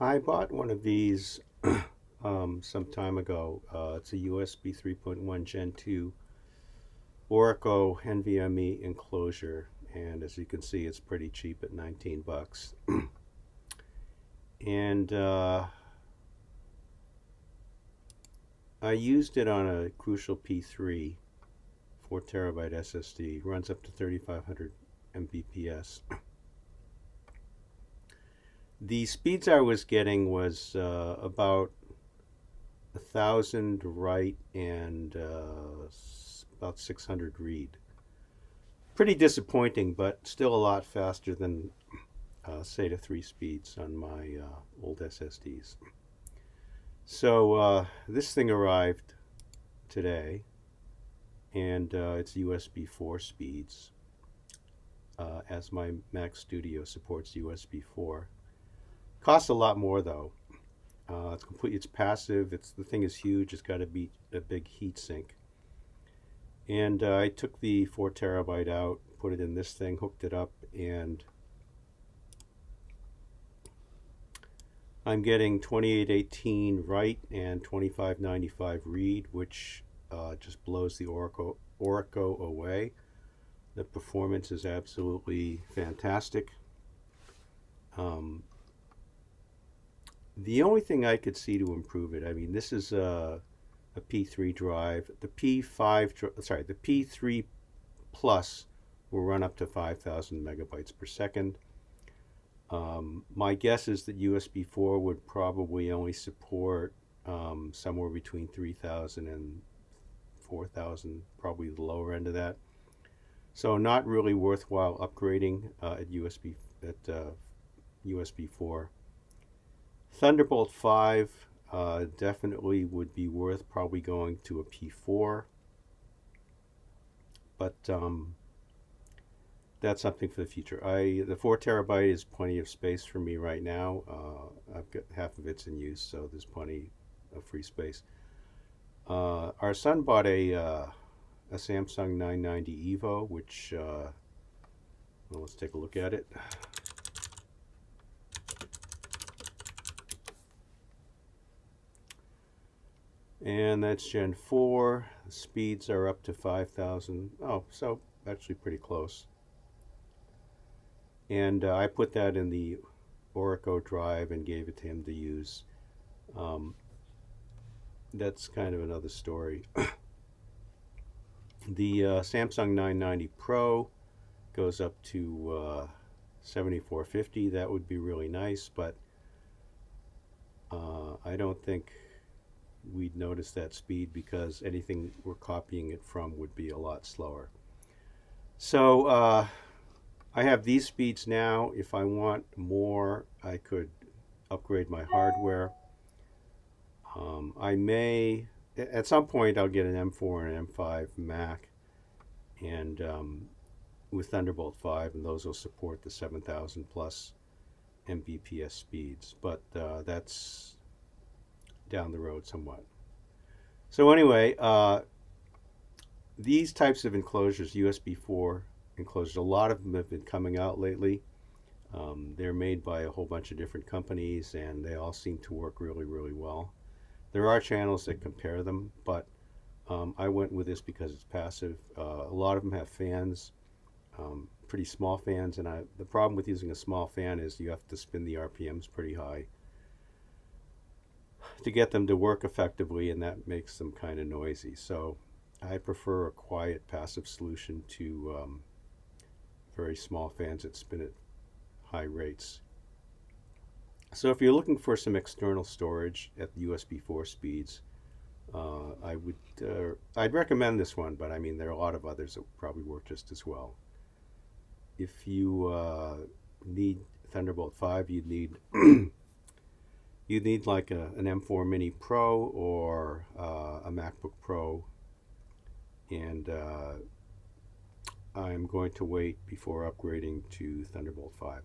I bought one of these some time ago. It's a USB 3.1 Gen 2 Orico NVMe enclosure, and as you can see, it's pretty cheap at 19 bucks. And I used it on a Crucial P3 4 terabyte SSD. Runs up to 3500 Mbps. The speeds I was getting was about 1,000 write and about 600 read. Pretty disappointing, but still a lot faster than SATA 3 speeds on my old SSDs. So this thing arrived today, and it's USB 4 speeds, as my Mac Studio supports USB 4. Costs a lot more though. It's passive. The thing is huge. It's got a big heat sink. And I took the 4 terabyte out, put it in this thing, hooked it up, and I'm getting 2818 write and 2595 read, which just blows the Orico away. The performance is absolutely fantastic. The only thing I could see to improve it, I mean, this is a P3 drive. The P3 Plus will run up to 5,000 megabytes per second. My guess is that USB 4 would probably only support somewhere between 3,000 and 4,000, probably the lower end of that. So not really worthwhile upgrading at USB 4. Thunderbolt 5 definitely would be worth probably going to a P4, but that's something for the future. The 4 terabyte is plenty of space for me right now. I've got half of it's in use, so there's plenty of free space. Our son bought a Samsung 990 Evo, which well, let's take a look at it. And that's Gen 4. The speeds are up to 5,000. Oh, so actually pretty close. And I put that in the Orico drive and gave it to him to use. That's kind of another story. The Samsung 990 Pro goes up to 7450. That would be really nice, but I don't think we'd notice that speed because anything we're copying it from would be a lot slower. So I have these speeds now. If I want more, I could upgrade my hardware. I may, at some point, I'll get an M4 and an M5 Mac, and with Thunderbolt 5, and those will support the 7,000 plus Mbps speeds. But that's down the road somewhat. So anyway, these types of enclosures, USB 4 enclosures, a lot of them have been coming out lately. They're made by a whole bunch of different companies, and they all seem to work really, really well. There are channels that compare them, but I went with this because it's passive. A lot of them have fans, pretty small fans, and the problem with using a small fan is you have to spin the RPMs pretty high to get them to work effectively, and that makes them kind of noisy. So I prefer a quiet passive solution to very small fans that spin at high rates. So if you're looking for some external storage at the USB 4 speeds, I'd recommend this one, but I mean there are a lot of others that probably work just as well. If you need Thunderbolt 5, you'd need you'd need like an M4 Mini Pro or a MacBook Pro, and I'm going to wait before upgrading to Thunderbolt 5.